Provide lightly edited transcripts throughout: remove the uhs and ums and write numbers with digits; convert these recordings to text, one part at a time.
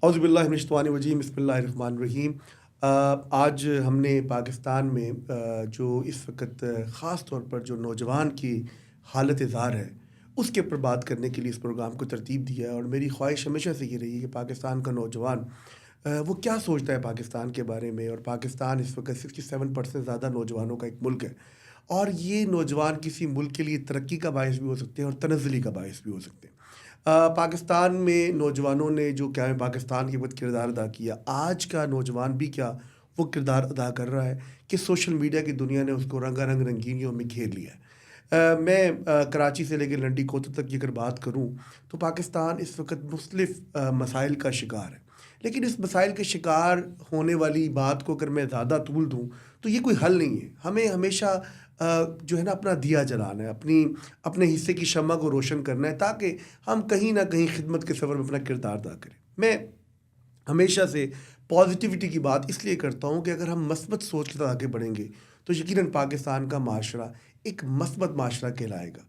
اعوذ باللہ من الشیطان الرجیم، بسم اللہ الرحمن الرحیم۔ آج ہم نے پاکستان میں جو اس وقت خاص طور پر جو نوجوان کی حالت زار ہے اس کے اوپر بات کرنے کے لیے اس پروگرام کو ترتیب دیا ہے، اور میری خواہش ہمیشہ سے یہ رہی ہے کہ پاکستان کا نوجوان وہ کیا سوچتا ہے پاکستان کے بارے میں۔ اور پاکستان اس وقت 67% زیادہ نوجوانوں کا ایک ملک ہے، اور یہ نوجوان کسی ملک کے لیے ترقی کا باعث بھی ہو سکتے ہیں اور تنزلی کا باعث بھی ہو سکتے ہیں۔ پاکستان میں نوجوانوں نے جو قیام پاکستان کے وقت کردار ادا کیا، آج کا نوجوان بھی کیا وہ کردار ادا کر رہا ہے کہ سوشل میڈیا کی دنیا نے اس کو رنگا رنگ رنگینیوں میں گھیر لیا ہے۔ میں کراچی سے لے کے لنڈی کوتل تک کی اگر بات کروں تو پاکستان اس وقت مختلف مسائل کا شکار ہے، لیکن اس مسائل کے شکار ہونے والی بات کو اگر میں زیادہ طول دوں تو یہ کوئی حل نہیں ہے۔ ہمیں ہمیشہ جو ہے نا اپنا دیا جلانا ہے، اپنے حصے کی شمع کو روشن کرنا ہے، تاکہ ہم کہیں نہ کہیں خدمت کے سفر میں اپنا کردار ادا کریں۔ میں ہمیشہ سے پازیٹیوٹی کی بات اس لیے کرتا ہوں کہ اگر ہم مثبت سوچ کے ساتھ آگے بڑھیں گے تو یقیناً پاکستان کا معاشرہ ایک مثبت معاشرہ کہلائے گا۔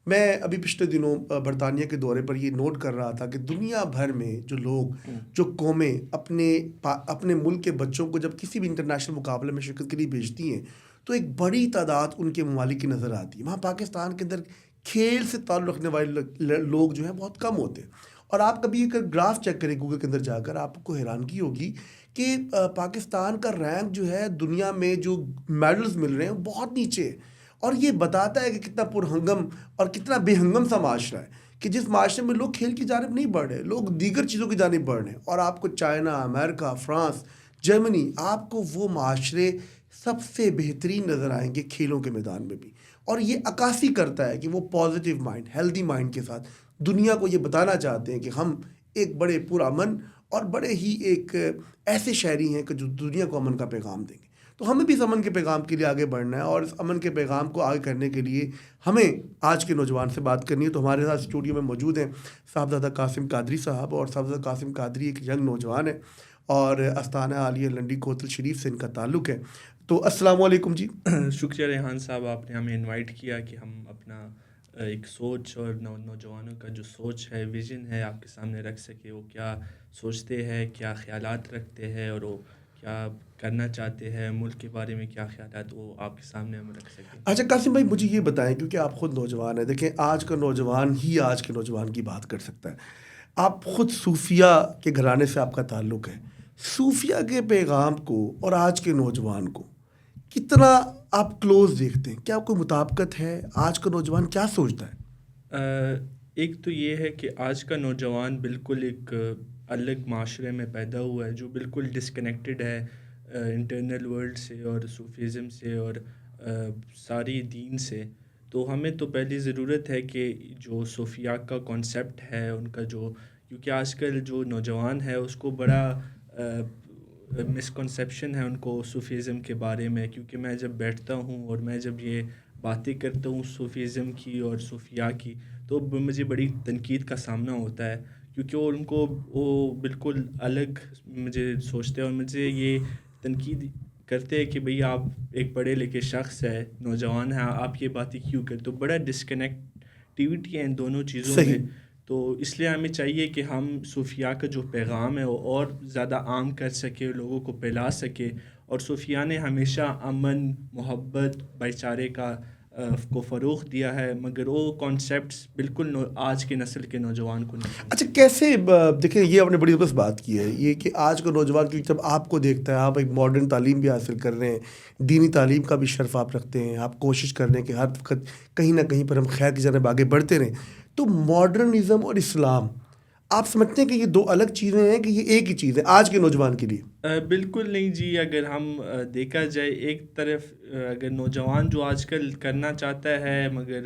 میں ابھی پچھلے دنوں برطانیہ کے دورے پر یہ نوٹ کر رہا تھا کہ دنیا بھر میں جو لوگ جو قومیں اپنے ملک کے بچوں کو جب کسی بھی انٹرنیشنل مقابلے میں شرکت کے لیے بھیجتی ہیں تو ایک بڑی تعداد ان کے ممالک کی نظر آتی ہے۔ وہاں پاکستان کے اندر کھیل سے تعلق رکھنے والے لوگ جو ہیں بہت کم ہوتے ہیں، اور آپ کبھی ایک گراف چیک کریں گوگل کے اندر جا کر، آپ کو حیرانگی ہوگی کہ پاکستان کا رینک جو ہے دنیا میں جو میڈلز مل رہے ہیں بہت نیچے ہے، اور یہ بتاتا ہے کہ کتنا پرہنگم اور کتنا بے ہنگم سا معاشرہ ہے، کہ جس معاشرے میں لوگ کھیل کی جانب نہیں بڑھ رہے، لوگ دیگر چیزوں کی جانب بڑھ رہے ہیں۔ اور آپ کو چائنا، امریکہ، فرانس، جرمنی، آپ کو وہ معاشرے سب سے بہترین نظر آئیں گے کھیلوں کے میدان میں بھی، اور یہ عکاسی کرتا ہے کہ وہ پازیٹیو مائنڈ، ہیلدی مائنڈ کے ساتھ دنیا کو یہ بتانا چاہتے ہیں کہ ہم ایک بڑے پرامن اور بڑے ہی ایک ایسے شہری ہیں کہ جو دنیا کو امن کا پیغام دیں گے۔ تو ہمیں بھی اس امن کے پیغام کے لیے آگے بڑھنا ہے، اور اس امن کے پیغام کو آگے کرنے کے لیے ہمیں آج کے نوجوان سے بات کرنی ہے۔ تو ہمارے ساتھ اسٹوڈیو میں موجود ہیں صاحبزادہ قاسم قادری صاحب، اور صاحبزادہ قاسم قادری ایک ینگ نوجوان ہے اور استانہ عالیہ لنڈی کوتل شریف سے ان کا تعلق ہے۔ تو السلام علیکم جی۔ شکریہ ریحان صاحب، آپ نے ہمیں انوائٹ کیا کہ ہم اپنا ایک سوچ اور نوجوانوں کا جو سوچ ہے، ویژن ہے، آپ کے سامنے رکھ سکے۔ وہ کیا سوچتے ہیں، کیا خیالات رکھتے ہیں، اور وہ کیا کرنا چاہتے ہیں، ملک کے بارے میں کیا خیالات، وہ آپ کے سامنے ہم رکھ سکیں۔ اچھا قاسم بھائی، مجھے یہ بتائیں، کیونکہ آپ خود نوجوان ہیں، دیکھیں آج کا نوجوان ہی آج کے نوجوان کی بات کر سکتا ہے۔ آپ خود صوفیہ کے گھرانے سے آپ کا تعلق ہے، صوفیہ کے پیغام کو اور آج کے نوجوان کو کتنا آپ کلوز دیکھتے ہیں؟ کیا کوئی مطابقت ہے؟ آج کا نوجوان کیا سوچتا ہے؟ ایک تو یہ ہے کہ آج کا نوجوان بالکل ایک الگ معاشرے میں پیدا ہوا ہے، جو بالکل ڈسکنیکٹڈ ہے انٹرنل ورلڈ سے اور صوفیزم سے اور ساری دین سے۔ تو ہمیں تو پہلی ضرورت ہے کہ جو صوفیہ کا کانسیپٹ ہے ان کا، جو کیونکہ آج کل جو نوجوان ہے اس کو بڑا مسکنسیپشن ہے ان کو صوفیزم کے بارے میں، کیونکہ میں جب بیٹھتا ہوں اور میں جب یہ باتیں کرتا ہوں صوفیزم کی اور صوفیہ کی، تو مجھے بڑی تنقید کا سامنا ہوتا ہے، کیونکہ وہ بالکل الگ مجھے سوچتے ہیں، اور مجھے یہ تنقید کرتے ہیں کہ بھئی آپ ایک پڑھے لکھے شخص ہے، نوجوان ہیں، آپ یہ باتیں کیوں کرتے ہو؟ بڑا ڈسکنیکٹیوٹی ہے ان دونوں چیزوں میں۔ صحیح۔ تو اس لیے ہمیں چاہیے کہ ہم صوفیہ کا جو پیغام ہے وہ اور زیادہ عام کر سکے، لوگوں کو پھیلا سکے۔ اور صوفیہ نے ہمیشہ امن، محبت، بھائی چارے کو فروغ دیا ہے، مگر وہ کانسیپٹس بالکل آج کے نسل کے نوجوان کو نہیں اچھا سمجھتے۔ کیسے دیکھیں، یہ آپ نے بڑی بس بات کی ہے، یہ کہ آج کا نوجوان کیونکہ جب آپ کو دیکھتا ہے، آپ ایک ماڈرن تعلیم بھی حاصل کر رہے ہیں، دینی تعلیم کا بھی شرف آپ رکھتے ہیں، آپ کوشش کر رہے ہیں کہ ہر وقت کہیں نہ کہیں پر ہم خیر کی جانب آگے بڑھتے رہیں، تو ماڈرنزم اور اسلام آپ سمجھتے ہیں کہ یہ دو الگ چیزیں ہیں کہ یہ ایک ہی چیز ہے آج کے نوجوان کے لیے؟ بالکل نہیں جی۔ اگر ہم دیکھا جائے، ایک طرف اگر نوجوان جو آج کل کرنا چاہتا ہے، مگر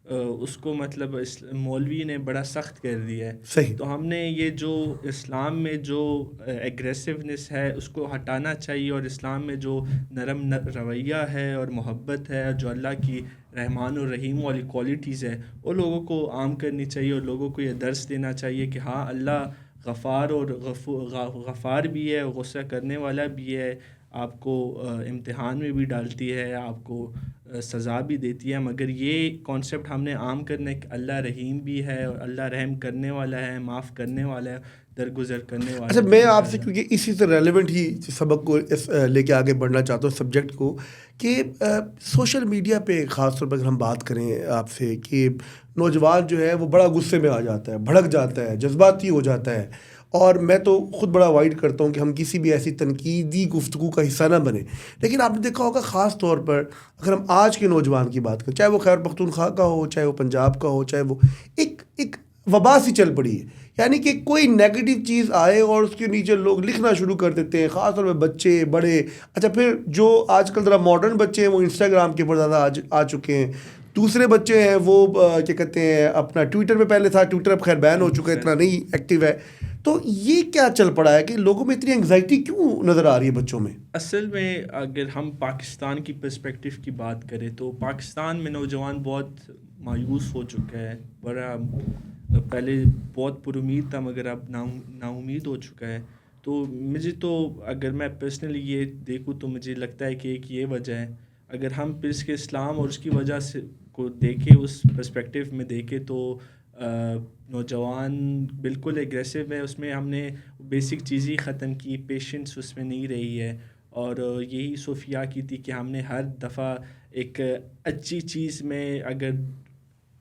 اس کو مطلب مولوی نے بڑا سخت کر دیا ہے، صحیح۔ تو ہم نے یہ جو اسلام میں جو ایگریسونیس ہے اس کو ہٹانا چاہیے، اور اسلام میں جو نرم رویہ ہے اور محبت ہے، اور جو اللہ کی رحمان و رحیم والی کوالٹیز ہے، وہ لوگوں کو عام کرنی چاہیے، اور لوگوں کو یہ درس دینا چاہیے کہ ہاں اللہ غفار اور غفار بھی ہے، غصہ کرنے والا بھی ہے، آپ کو امتحان میں بھی ڈالتی ہے، آپ کو سزا بھی دیتی ہے، مگر یہ کانسیپٹ ہم نے عام کرنا ہے کہ اللہ رحیم بھی ہے اور اللہ رحم کرنے والا ہے، معاف کرنے والا ہے۔ درگزر کرنے والے. اچھا میں آپ سے کیونکہ اسی سے ریلیونٹ ہی سبق کو لے کے آگے بڑھنا چاہتا ہوں سبجیکٹ کو کہ سوشل میڈیا پہ خاص طور پر اگر ہم بات کریں آپ سے کہ نوجوان جو ہے وہ بڑا غصے میں آ جاتا ہے, بھڑک جاتا ہے, جذباتی ہو جاتا ہے, اور میں تو خود بڑا اوائڈ کرتا ہوں کہ ہم کسی بھی ایسی تنقیدی گفتگو کا حصہ نہ بنیں. لیکن آپ نے دیکھا ہوگا خاص طور پر اگر ہم آج کے نوجوان کی بات کریں, چاہے وہ خیبر پختونخوا کا ہو, چاہے وہ پنجاب کا ہو, چاہے وہ ایک وبا سی چل پڑی ہے. یعنی کہ کوئی نیگیٹو چیز آئے اور اس کے نیچے لوگ لکھنا شروع کر دیتے ہیں, خاص طور پہ بچے بڑے. اچھا پھر جو آج کل ذرا ماڈرن بچے ہیں وہ انسٹاگرام کے اوپر زیادہ آ چکے ہیں. دوسرے بچے ہیں وہ کیا کہتے ہیں اپنا ٹویٹر پہ پہلے تھا, ٹویٹر اب خیر بین ہو چکا ہے, اتنا نہیں ایکٹیو ہے. تو یہ کیا چل پڑا ہے کہ لوگوں میں اتنی انگزائٹی کیوں نظر آ رہی ہے بچوں میں؟ اصل میں اگر ہم پاکستان کی پرسپیکٹیو کی بات کریں تو پاکستان میں نوجوان بہت مایوس ہو چکا ہے. بڑا پہلے بہت پر امید تھا مگر اب نا امید ہو چکا ہے. تو مجھے تو اگر میں پرسنلی یہ دیکھوں تو مجھے لگتا ہے کہ ایک یہ وجہ ہے. اگر ہم پھر اس کے اسلام اور اس کی وجہ سے کو دیکھیں, اس پرسپیکٹیو میں دیکھیں تو نوجوان بالکل ایگریسو ہے. اس میں ہم نے بیسک چیزیں ختم کی, پیشنس اس میں نہیں رہی ہے. اور یہی صوفیہ کی تھی کہ ہم نے ہر دفعہ ایک اچھی چیز میں اگر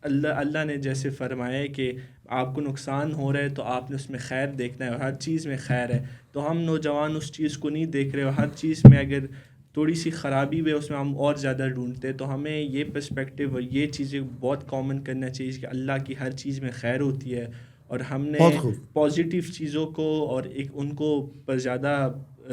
اللہ نے جیسے فرمایا ہے کہ آپ کو نقصان ہو رہا ہے تو آپ نے اس میں خیر دیکھنا ہے, اور ہر چیز میں خیر ہے. تو ہم نوجوان اس چیز کو نہیں دیکھ رہے, اور ہر چیز میں اگر تھوڑی سی خرابی بھی ہے اس میں ہم اور زیادہ ڈھونڈتے ہیں. تو ہمیں یہ پرسپیکٹیو اور یہ چیزیں بہت کامن کرنا چاہیے کہ اللہ کی ہر چیز میں خیر ہوتی ہے, اور ہم نے پازیٹیو چیزوں کو اور ایک ان کو پر زیادہ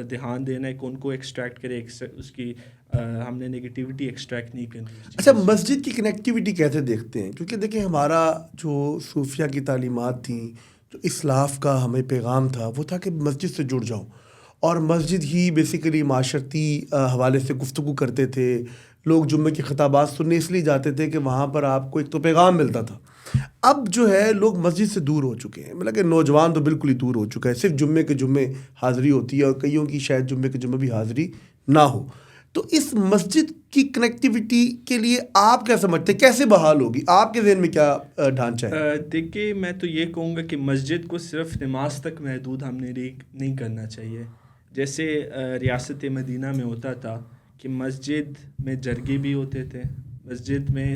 دھیان دینا ہے کہ ان کو ایکسٹریکٹ کرے, اس کی ہم نے نگیٹیوٹی ایکسٹریکٹ نہیں کرنی. اچھا مسجد کی کنیکٹیوٹی کیسے دیکھتے ہیں؟ کیونکہ دیکھیں ہمارا جو صوفیہ کی تعلیمات تھیں, جو اسلاف کا ہمیں پیغام تھا وہ تھا کہ مسجد سے جڑ جاؤ, اور مسجد ہی بیسیکلی معاشرتی حوالے سے گفتگو کرتے تھے. لوگ جمعے کے خطابات سننے اس لیے جاتے تھے کہ وہاں پر آپ کو ایک تو پیغام ملتا تھا. اب جو ہے لوگ مسجد سے دور ہو چکے ہیں, مطلب کہ نوجوان تو بالکل ہی دور ہو چکا ہے. صرف جمعے کے جمعے حاضری ہوتی ہے, اور کئیوں کی شاید جمعے کے جمعے بھی حاضری نہ ہو. تو اس مسجد کی کنیکٹیوٹی کے لیے آپ کیا سمجھتے ہیں, کیسے بحال ہوگی؟ آپ کے ذہن میں کیا ڈھانچہ ہے؟ دیکھیے میں تو یہ کہوں گا کہ مسجد کو صرف نماز تک محدود ہم نے نہیں کرنا چاہیے. جیسے ریاست مدینہ میں ہوتا تھا کہ مسجد میں جرگے بھی ہوتے تھے, مسجد میں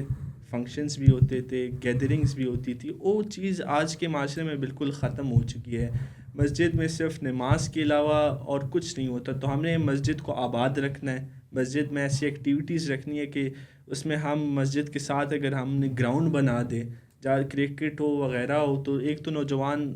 فنکشنز بھی ہوتے تھے, گیدرنگز بھی ہوتی تھی. وہ چیز آج کے معاشرے میں بالکل ختم ہو چکی ہے. مسجد میں صرف نماز کے علاوہ اور کچھ نہیں ہوتا. تو ہم نے مسجد کو آباد رکھنا ہے, مسجد میں ایسی ایکٹیویٹیز رکھنی ہے کہ اس میں ہم مسجد کے ساتھ اگر ہم نے گراؤنڈ بنا دے جہاں کرکٹ ہو وغیرہ ہو, تو ایک تو نوجوان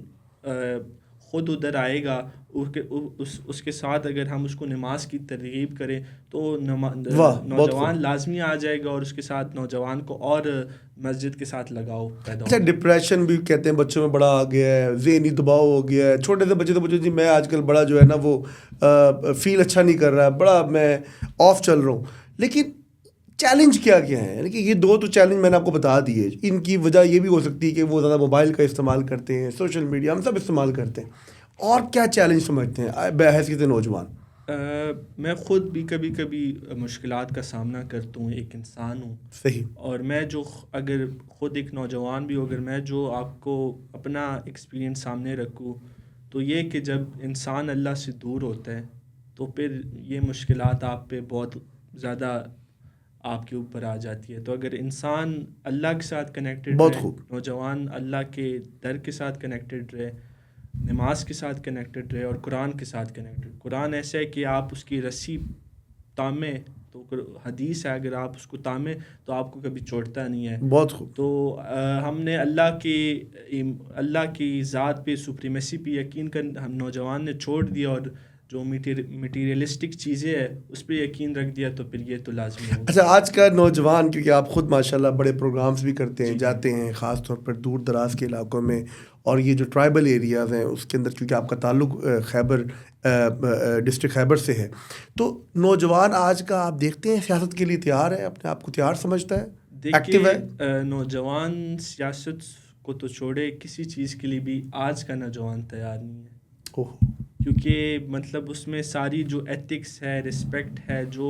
خود ادھر آئے گا, اس کے ساتھ اگر ہم اس کو نماز کی ترغیب کریں تو نوجوان لازمی آ جائے گا, اور اس کے ساتھ نوجوان کو اور مسجد کے ساتھ لگاؤ پیدا ہو. اچھا ڈپریشن بھی کہتے ہیں بچوں میں بڑا آ گیا ہے, ذہنی دباؤ ہو گیا ہے. چھوٹے سے بچے تو مجھے جی میں آج کل بڑا جو ہے نا وہ فیل اچھا نہیں کر رہا ہے, بڑا میں آف چل رہا ہوں. لیکن چیلنج کیا ہے؟ یعنی کہ یہ دو تو چیلنج میں نے آپ کو بتا دیے. ان کی وجہ یہ بھی ہو سکتی ہے کہ وہ زیادہ موبائل کا استعمال کرتے ہیں, سوشل میڈیا ہم سب استعمال کرتے ہیں. اور کیا چیلنج سمجھتے ہیں بحیثیت نوجوان؟ میں خود بھی کبھی کبھی مشکلات کا سامنا کرتا ہوں, ایک انسان ہوں. صحیح. اور میں جو اگر خود ایک نوجوان بھی ہوں, اگر میں جو آپ کو اپنا ایکسپیرینس سامنے رکھوں تو یہ کہ جب انسان اللہ سے دور ہوتا ہے تو پھر یہ مشکلات آپ پہ بہت زیادہ آپ کے اوپر آ جاتی ہے. تو اگر انسان اللہ کے ساتھ کنیکٹڈ رہے, نوجوان اللہ کے در کے ساتھ کنیکٹڈ رہے, نماز کے ساتھ کنیکٹڈ رہے, اور قرآن کے ساتھ کنیکٹڈ. قرآن ایسا ہے کہ آپ اس کی رسی تامیں تو حدیث ہے, اگر آپ اس کو تامیں تو آپ کو کبھی چھوڑتا نہیں ہے. بہت خوب. تو ہم نے اللہ کی ذات پہ سپریمیسی پہ یقین کر ہم نوجوان نے چھوڑ دیا, اور جو میٹیریلسٹک چیزیں ہیں اس پہ یقین رکھ دیا, تو پھر یہ تو لازمی ہے. اچھا آج کا نوجوان, کیونکہ آپ خود ماشاءاللہ بڑے پروگرامز بھی کرتے ہیں, جاتے ہیں خاص طور پر دور دراز کے علاقوں میں, اور یہ جو ٹرائبل ایریاز ہیں اس کے اندر کیونکہ آپ کا تعلق خیبر ڈسٹرکٹ خیبر سے ہے, تو نوجوان آج کا آپ دیکھتے ہیں سیاست کے لیے تیار ہے, اپنے آپ کو تیار سمجھتا ہے, ایکٹیو ہے؟ نوجوان سیاست کو تو چھوڑے, کسی چیز کے لیے بھی آج کا نوجوان تیار نہیں ہے. کیونکہ مطلب اس میں ساری جو ایتھکس ہے, رسپیکٹ ہے, جو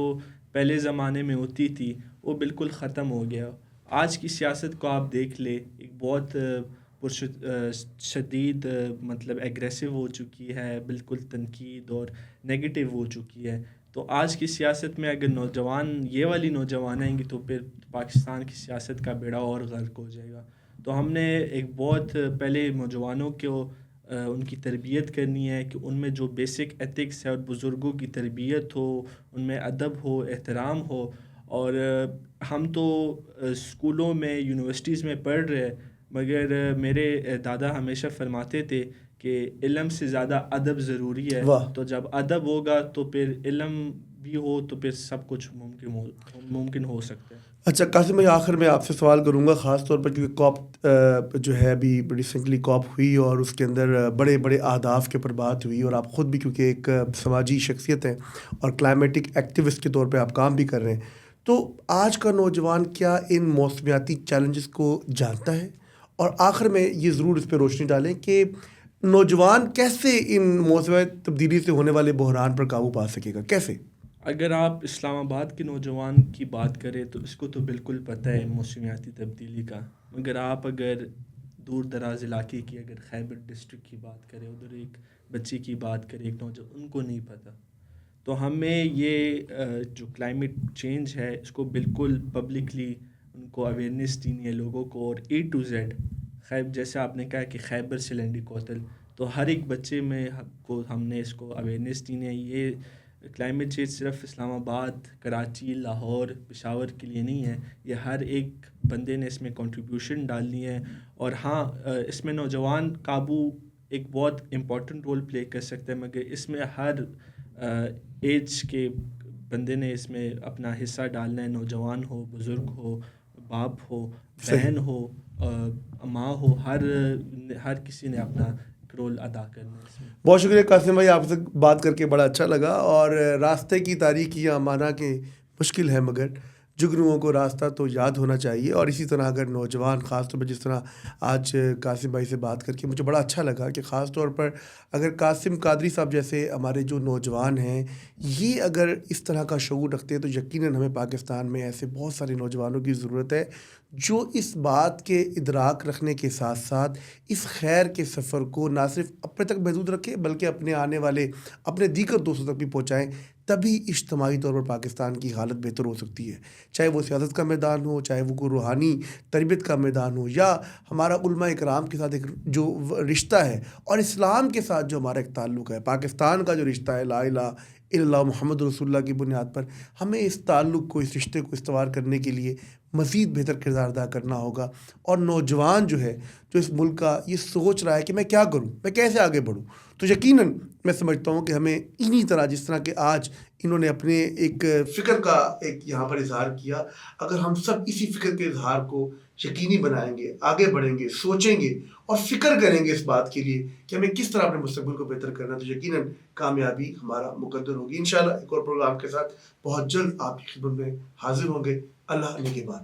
پہلے زمانے میں ہوتی تھی وہ بالکل ختم ہو گیا. آج کی سیاست کو آپ دیکھ لے, ایک بہت شدید مطلب ایگریسو ہو چکی ہے، بالکل تنقید اور نیگیٹو ہو چکی ہے. تو آج کی سیاست میں اگر نوجوان یہ والی نوجوان آئیں گی تو پھر پاکستان کی سیاست کا بیڑا اور غرق ہو جائے گا. تو ہم نے ایک بہت پہلے نوجوانوں کو ان کی تربیت کرنی ہے کہ ان میں جو بیسک ایتھکس ہے اور بزرگوں کی تربیت ہو، ان میں ادب ہو، احترام ہو. اور ہم تو اسکولوں میں یونیورسٹیز میں پڑھ رہے، مگر میرے دادا ہمیشہ فرماتے تھے کہ علم سے زیادہ ادب ضروری ہے. واہ. تو جب ادب ہوگا تو پھر علم بھی ہو تو پھر سب کچھ ممکن ہو سکتا ہے. اچھا قاسم بھائی، آخر میں آپ سے سوال کروں گا، خاص طور پر کیونکہ کاپ جو ہے ابھی ریسنٹلی کاپ ہوئی اور اس کے اندر بڑے بڑے اہداف کے اوپر بات ہوئی، اور آپ خود بھی کیونکہ ایک سماجی شخصیت ہیں اور کلائمیٹک ایکٹیوسٹ کے طور پہ آپ کام بھی کر رہے ہیں، تو آج کا نوجوان کیا ان موسمیاتی چیلنجز کو جانتا ہے؟ اور آخر میں یہ ضرور اس پہ روشنی ڈالیں کہ نوجوان کیسے ان موسمیاتی تبدیلی سے ہونے والے بحران پر قابو پا سکے گا، کیسے؟ اگر آپ اسلام آباد کے نوجوان کی بات کریں تو اس کو تو بالکل پتہ ہے موسمیاتی تبدیلی کا، مگر آپ اگر دور دراز علاقے کی، اگر خیبر ڈسٹرکٹ کی بات کریں، ادھر ایک بچی کی بات کریں، ایک نوجوان، ان کو نہیں پتہ. تو ہمیں یہ جو کلائمیٹ چینج ہے اس کو بالکل پبلکلی ان کو اویئرنیس دینی ہے لوگوں کو، اور A to Z جیسے آپ نے کہا کہ خیبر سے لینڈی کوتل، تو ہر ایک بچے میں ہم نے اس کو اویئرنیس دینی ہے. یہ کلائمیٹ چینج صرف اسلام آباد، کراچی، لاہور، پشاور کے لیے نہیں ہے، یہ ہر ایک بندے نے اس میں کنٹریبیوشن ڈالنی ہے. اور ہاں، اس میں نوجوان قابو ایک بہت امپورٹنٹ رول پلے کر سکتا ہے، مگر اس میں ہر ایج کے بندے نے اس میں اپنا حصہ ڈالنا ہے. نوجوان ہو، بزرگ ہو، باپ ہو، بہن ہو، ماں ہو، ہر کسی نے اپنا رول ادا کرنا ہے اس میں. بہت شکریہ قاسم بھائی، آپ سے بات کر کے بڑا اچھا لگا. اور راستے کی تاریکیاں مانا کہ مشکل ہے، مگر جگنوؤں کو راستہ تو یاد ہونا چاہیے. اور اسی طرح اگر نوجوان، خاص طور پر جس طرح آج قاسم بھائی سے بات کر کے مجھے بڑا اچھا لگا کہ خاص طور پر اگر قاسم قادری صاحب جیسے ہمارے جو نوجوان ہیں یہ اگر اس طرح کا شعور رکھتے ہیں تو یقیناً ہمیں پاکستان میں ایسے بہت سارے نوجوانوں کی ضرورت ہے جو اس بات کے ادراک رکھنے کے ساتھ ساتھ اس خیر کے سفر کو نہ صرف اپنے تک محدود رکھیں بلکہ اپنے آنے والے اپنے دیگر دوستوں تک بھی پہنچائیں. تبھی اجتماعی طور پر پاکستان کی حالت بہتر ہو سکتی ہے، چاہے وہ سیاست کا میدان ہو، چاہے وہ کوئی روحانی تربیت کا میدان ہو، یا ہمارا علماء اکرام کے ساتھ ایک جو رشتہ ہے اور اسلام کے ساتھ جو ہمارا ایک تعلق ہے، پاکستان کا جو رشتہ ہے لا الہ الا اللہ محمد رسول اللہ کی بنیاد پر. ہمیں اس تعلق کو، اس رشتے کو استوار کرنے کے لیے مزید بہتر کردار ادا کرنا ہوگا. اور نوجوان جو ہے، جو اس ملک کا یہ سوچ رہا ہے کہ میں کیا کروں، میں کیسے آگے بڑھوں، تو یقیناً میں سمجھتا ہوں کہ ہمیں انہی طرح جس طرح کہ آج انہوں نے اپنے ایک فکر کا ایک یہاں پر اظہار کیا، اگر ہم سب اسی فکر کے اظہار کو یقینی بنائیں گے، آگے بڑھیں گے، سوچیں گے اور فکر کریں گے اس بات کے لیے کہ ہمیں کس طرح اپنے مستقبل کو بہتر کرنا ہے، تو یقیناً کامیابی ہمارا مقدر ہوگی. انشاءاللہ ایک اور پروگرام کے ساتھ بہت جلد آپ کی خدمت میں حاضر ہوں گے. اللہ نے کے بعد.